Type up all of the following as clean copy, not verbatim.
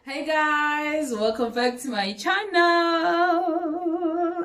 Hey guys, welcome back to my channel.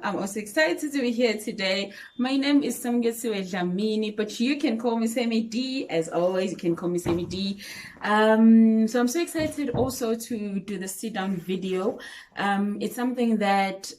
I'm also excited to be here today. My name is Samgesiwe Dlamini, but you can call me Sammy D. As always, you can call me Sammy D. So I'm so excited also to do the sit down video. It's something that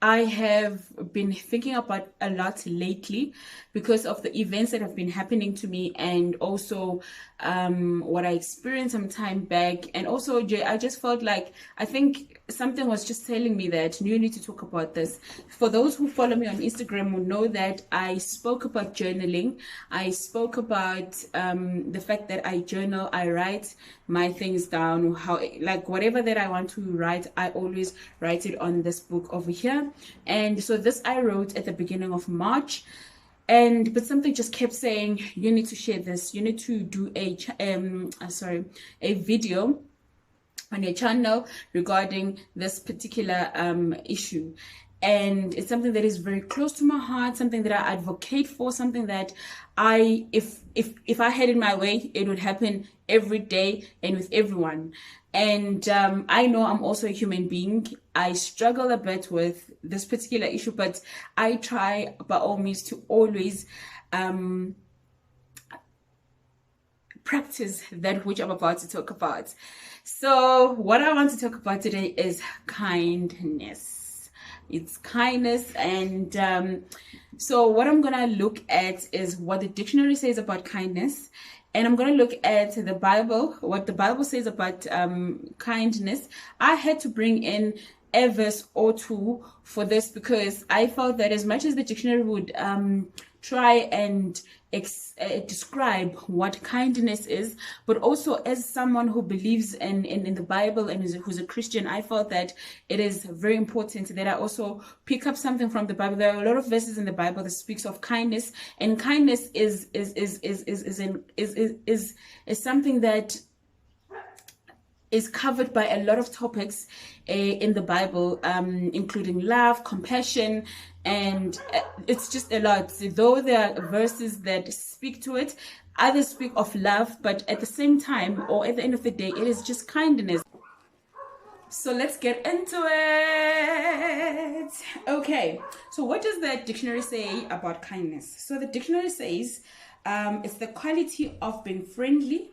I have been thinking about a lot lately because of the events that have been happening to me, and also what I experienced some time back. And also, I just felt like I think something was just telling me that you need to talk about this. For those who follow me on Instagram will know that I spoke about journaling. I spoke about the fact that I journal, I write my things down, how, like, whatever that I want to write, I always write it on this book over here. And so this I wrote at the beginning of March, but something just kept saying, you need to share this, you need to do a video on your channel regarding this particular issue. And it's something that is very close to my heart, something that I advocate for, something that if I had it my way, it would happen every day and with everyone. And I know I'm also a human being. I struggle a bit with this particular issue, but I try by all means to always practice that which I'm about to talk about. So what I want to talk about today is kindness. It's kindness. And so what I'm gonna look at is what the dictionary says about kindness, and I'm gonna look at the Bible, what the Bible says about kindness. I had to bring in a verse or two for this because I felt that as much as the dictionary would try and describe what kindness is, but also as someone who believes in the Bible and who's a Christian, I felt that it is very important that I also pick up something from the Bible. There are a lot of verses in the Bible that speaks of kindness, and kindness is something that is covered by a lot of topics in the Bible, including love, compassion, and it's just a lot. Though there are verses that speak to it, others speak of love, but at the same time, or at the end of the day, it is just kindness. So let's get into it. Okay, so what does the dictionary say about kindness? So the dictionary says it's the quality of being friendly,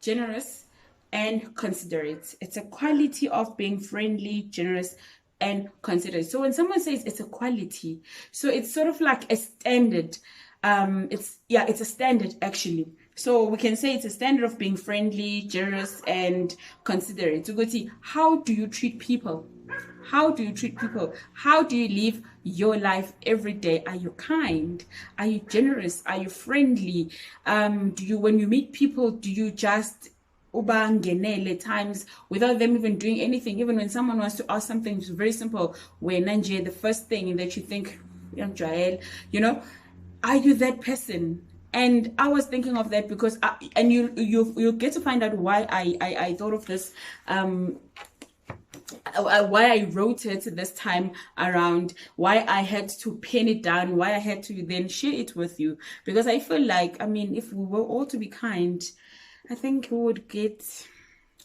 generous, and considerate. It's a quality of being friendly, generous, and considerate. So when someone says it's a quality, so it's sort of like a standard. It's a standard actually. So we can say it's a standard of being friendly, generous, and considerate. So go see, how do you treat people? How do you treat people? How do you live your life every day? Are you kind? Are you generous? Are you friendly? When you meet people, do you just times without them even doing anything? Even when someone wants to ask something very simple, the first thing that you think, are you that person? And I was thinking of that because you'll get to find out why I thought of this, why I wrote it this time around, why I had to pen it down, why I had to then share it with you, because I feel like, if we were all to be kind, I think we would get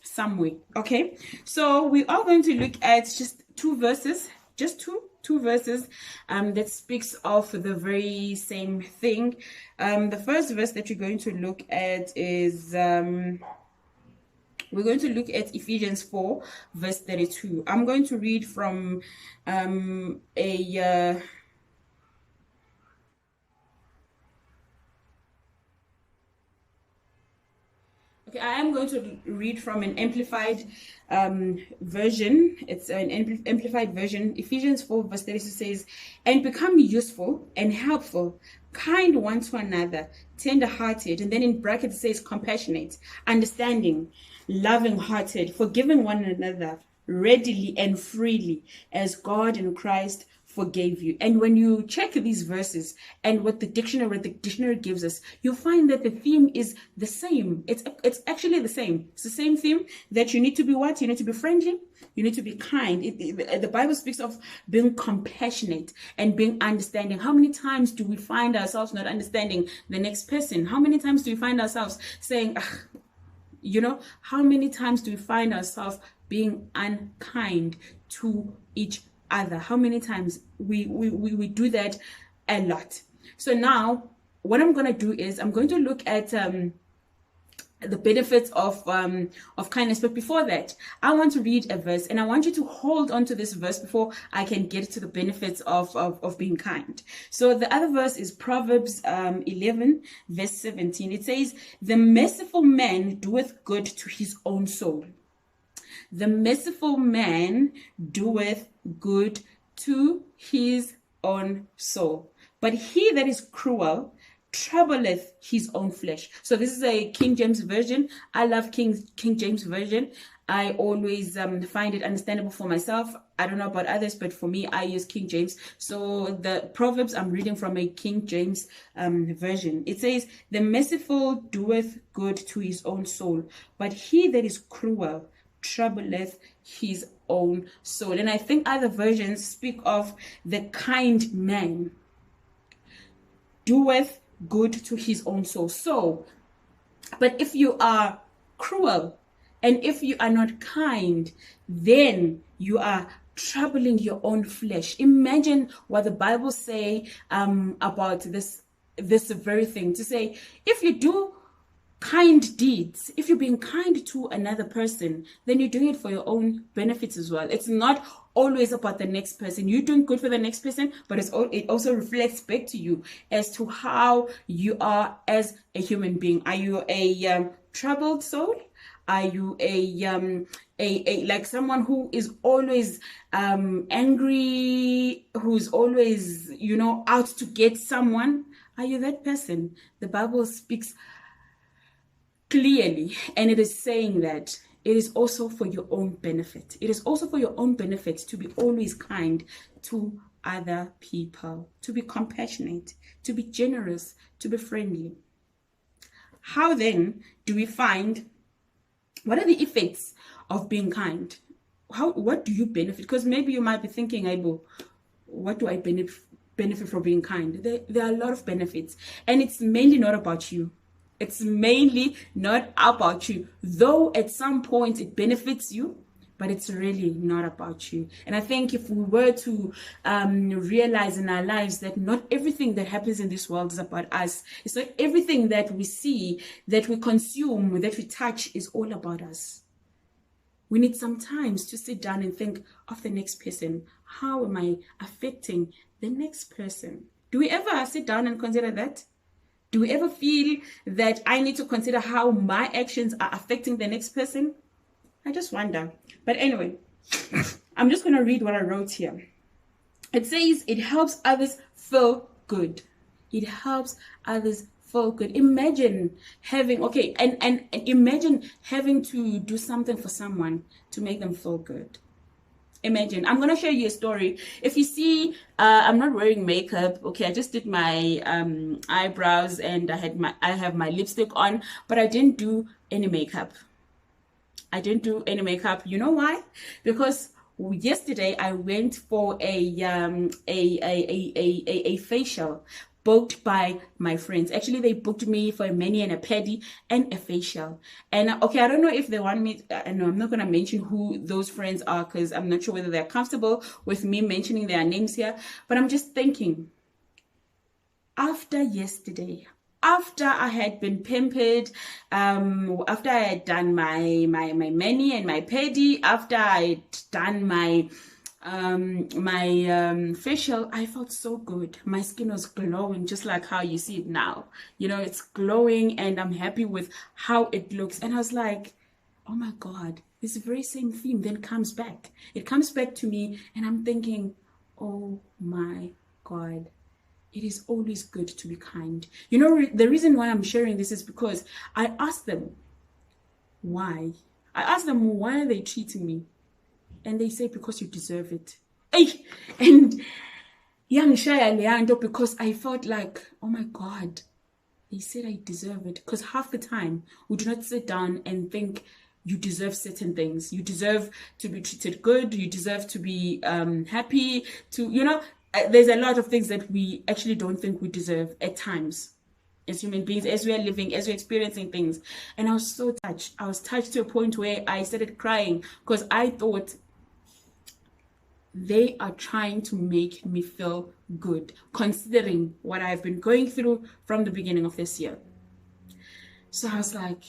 somewhere. Okay, so we are going to look at just two verses, two verses that speaks of the very same thing. The first verse that we're going to look at is we're going to look at Ephesians 4 verse 32. I'm going to read from Okay, I am going to read from an amplified version. It's an amplified version. Ephesians 4 verse 32 says, and become useful and helpful, kind one to another, tender-hearted, and then in brackets it says compassionate, understanding, loving-hearted, forgiving one another readily and freely, as God in Christ forgave you. And when you check these verses and what the dictionary gives us, you'll find that the theme is the same. It's actually the same. It's the same theme, that you need to be what? You need to be friendly. You need to be kind. The Bible speaks of being compassionate and being understanding. How many times do we find ourselves not understanding the next person? How many times do we find ourselves saying, How many times do we find ourselves being unkind to each other? How many times we do that? A lot. So now what I'm going to do is I'm going to look at the benefits of kindness. But before that, I want to read a verse, and I want you to hold on to this verse before I can get to the benefits of being kind. So the other verse is Proverbs 11 verse 17. It says, "The merciful man doeth good to his own soul." The merciful man doeth good to his own soul, but he that is cruel troubleth his own flesh. So this is a King James version. I love King James version. I always find it understandable for myself. I don't know about others, but for me, I use King James. So the Proverbs I'm reading from a King James version. It says, "The merciful doeth good to his own soul, but he that is cruel troubleth his own soul." And I think other versions speak of the kind man doeth good to his own soul. So, but if you are cruel and if you are not kind, then you are troubling your own flesh. Imagine what the Bible say about this very thing. To say, if you do kind deeds, if you're being kind to another person, then you're doing it for your own benefits as well. It's not always about the next person. You're doing good for the next person, but it also reflects back to you as to how you are as a human being. Are you a troubled soul? Are you a like someone who is always angry, who's always out to get someone? Are you that person? The Bible speaks clearly, and it is saying that it is also for your own benefit. It is also for your own benefit to be always kind to other people, to be compassionate, to be generous, to be friendly. How then do we find, what are the effects of being kind? What do you benefit? Because maybe you might be thinking, Aibo, what do I benefit from being kind? There are a lot of benefits, and it's mainly not about you. It's mainly not about you, though at some point it benefits you, but it's really not about you. And I think if we were to realize in our lives that not everything that happens in this world is about us. It's not everything that we see, that we consume, that we touch is all about us. We need sometimes to sit down and think of the next person. How am I affecting the next person? Do we ever sit down and consider that? Do we ever feel that I need to consider how my actions are affecting the next person? I just wonder. But anyway, I'm just going to read what I wrote here. It says, it helps others feel good. It helps others feel good. Imagine having, and imagine having to do something for someone to make them feel good. Imagine, I'm going to show you a story. If you see, I'm not wearing makeup. Okay, I just did my eyebrows and I have my lipstick on, but I didn't do any makeup. I didn't do any makeup. You know why? Because yesterday I went for a facial booked by my friends. Actually, they booked me for a mani and a pedi and a facial. And I don't know if they want me, no, I'm not going to mention who those friends are because I'm not sure whether they're comfortable with me mentioning their names here. But I'm just thinking, after yesterday, after I had been pampered, after I had done my mani and my pedi, after I had done my facial, I felt so good. My skin was glowing, just like how you see it now. It's glowing and I'm happy with how it looks. And I was like, oh my God, this very same theme then comes back. It comes back to me and I'm thinking, oh my God, it is always good to be kind. The reason why I'm sharing this is because I asked them why. I asked them, why are they treating me? And they say, because you deserve it. Hey! And young Shaya Leando, because I felt like, oh my God, they said I deserve it. Because half the time, we do not sit down and think you deserve certain things. You deserve to be treated good. You deserve to be happy. There's a lot of things that we actually don't think we deserve at times. as human beings, as we are living, as we're experiencing things. And I was so touched. I was touched to a point where I started crying because I thought they are trying to make me feel good, considering what I've been going through from the beginning of this year. So I was like,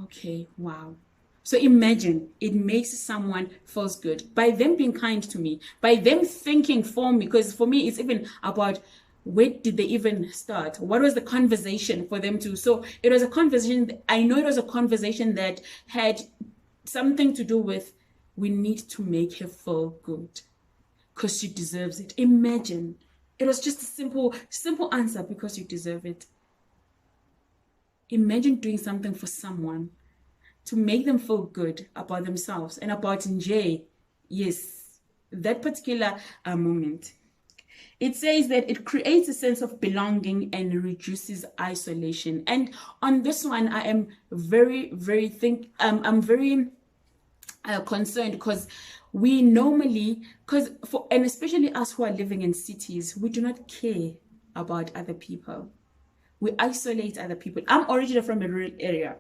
okay, wow. So imagine it makes someone feels good by them being kind to me, by them thinking for me, because for me, it's even about where did they even start? What was the conversation for them to? So it was a conversation. I know it was a conversation that had something to do with, we need to make her feel good because she deserves it. Imagine it was just a simple answer, because you deserve it. Imagine doing something for someone to make them feel good about themselves and about Nje. Yes, that particular moment. It says that it creates a sense of belonging and reduces isolation. And on this one, I am very, very I'm very concerned, because we normally, and especially us who are living in cities, we do not care about other people. We isolate other people. I'm originally from a rural area.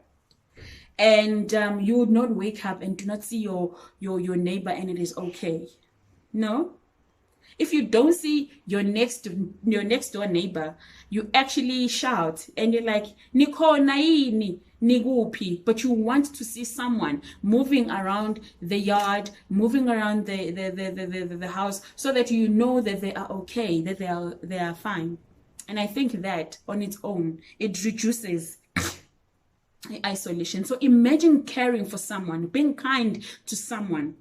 And you would not wake up and do not see your neighbor and it is okay. No. If you don't see your next door neighbor, you actually shout and you're like, Niko naini nigupi, but you want to see someone moving around the yard, moving around the house, so that you know that they are okay, that they are fine. And I think that on its own, it reduces isolation. So imagine caring for someone, being kind to someone.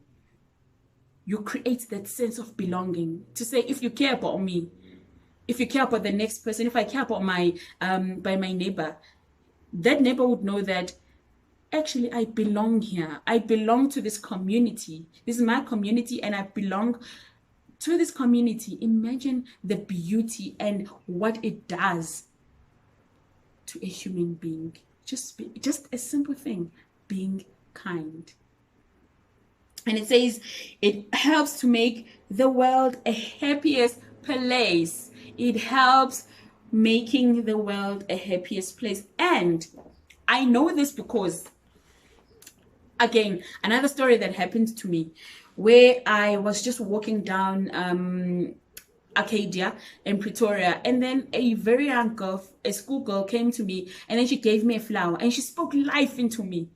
You create that sense of belonging, to say, if you care about me, if you care about the next person, if I care about my neighbor, that neighbor would know that actually I belong here. I belong to this community. This is my community and I belong to this community. Imagine the beauty and what it does to a human being. Just a simple thing, being kind. And it says it helps to make the world a happiest place. It helps making the world a happiest place. And I know this because, again, another story that happened to me, where I was just walking down Arcadia in Pretoria, and then a very young girl, a schoolgirl, came to me, and then she gave me a flower and she spoke life into me.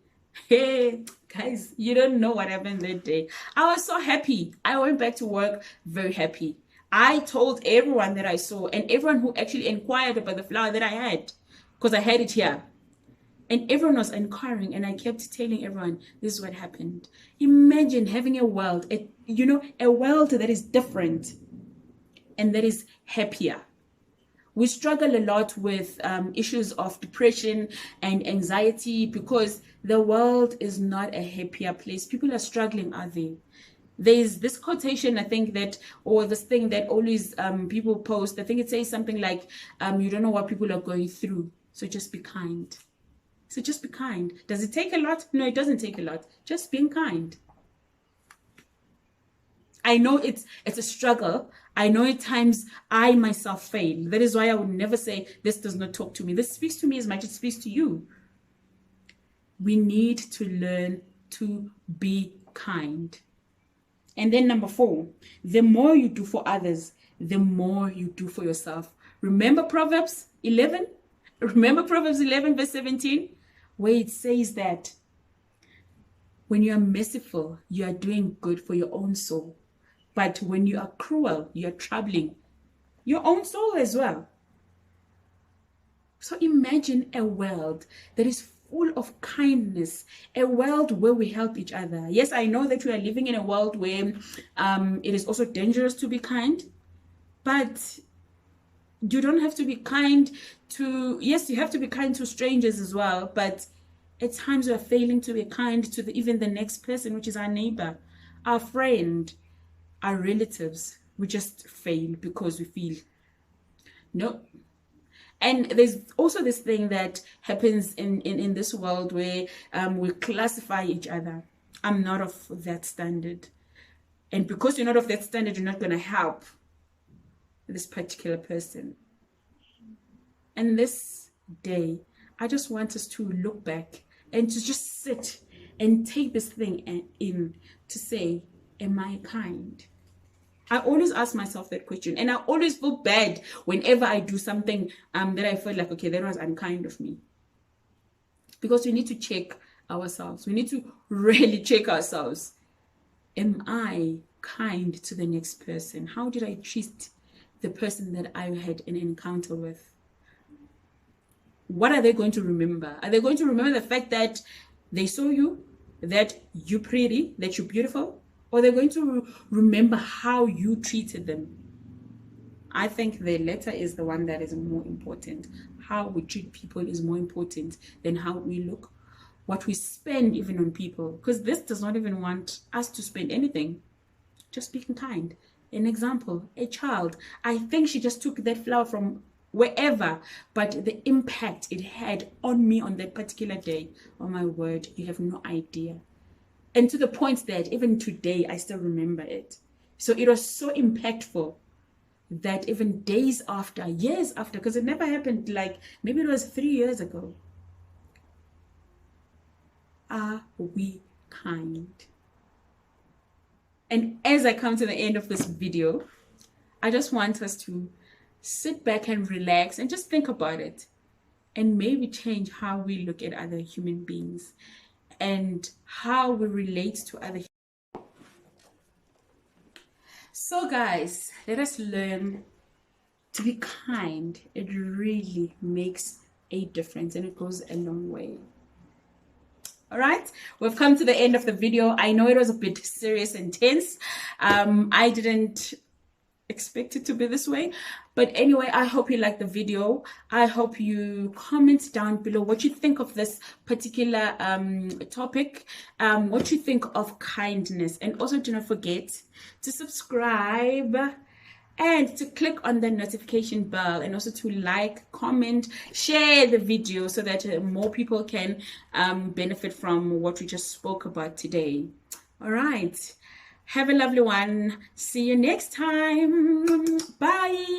Hey guys, you don't know what happened that day. I was so happy. I went back to work very happy. I told everyone that I saw, and everyone who actually inquired about the flower that I had, because I had it here. And everyone was inquiring, and I kept telling everyone, this is what happened. Imagine having a world, a world that is different and that is happier. We struggle a lot with issues of depression and anxiety because the world is not a happier place. People are struggling, are they? There's this quotation, I think that, or this thing that always people post. I think it says something like, you don't know what people are going through, so just be kind. So just be kind. Does it take a lot? No, it doesn't take a lot. Just being kind. I know it's a struggle. I know at times I myself fail. That is why I would never say this does not talk to me. This speaks to me as much as it speaks to you. We need to learn to be kind. And then number 4, the more you do for others, the more you do for yourself. Remember Proverbs 11? Remember Proverbs 11 verse 17? Where it says that when you are merciful, you are doing good for your own soul. But when you are cruel, you are troubling your own soul as well. So imagine a world that is full of kindness, a world where we help each other. Yes, I know that we are living in a world where it is also dangerous to be kind, but you don't have to be kind to, yes, you have to be kind to strangers as well, but at times we are failing to be kind to even the next person, which is our neighbor, our friend, our relatives. We just fail because we feel no. And there's also this thing that happens in this world where we classify each other. I'm not of that standard. And because you're not of that standard, you're not going to help this particular person. And this day, I just want us to look back and to just sit and take this thing in to say, am I kind? I always ask myself that question, and I always feel bad whenever I do something that I feel like, okay, that was unkind of me. Because we need to check ourselves. We need to really check ourselves. Am I kind to the next person? How did I treat the person that I had an encounter with? What are they going to remember? Are they going to remember the fact that they saw you, that you're pretty, that you're beautiful? Or they're going to remember how you treated them? I think the latter is the one that is more important. How we treat people is more important than how we look, what we spend even on people. Because this does not even want us to spend anything. Just being kind. An example, a child. I think she just took that flower from wherever, but the impact it had on me on that particular day, oh my word, you have no idea. And to the point that even today, I still remember it. So it was so impactful that even days after, years after, because it never happened, like maybe it was 3 years ago. Are we kind? And as I come to the end of this video, I just want us to sit back and relax and just think about it and maybe change how we look at other human beings and how we relate to other. So guys, let us learn to be kind. It really makes a difference and it goes a long way. All right, we've come to the end of the video. I know it was a bit serious and tense. I didn't expect it to be this way, but anyway, I hope you like the video. I hope you comment down below what you think of this particular topic, what you think of kindness, and also do not forget to subscribe and to click on the notification bell, and also to like, comment, share the video so that more people can benefit from what we just spoke about today. All right, have a lovely one. See you next time. Bye.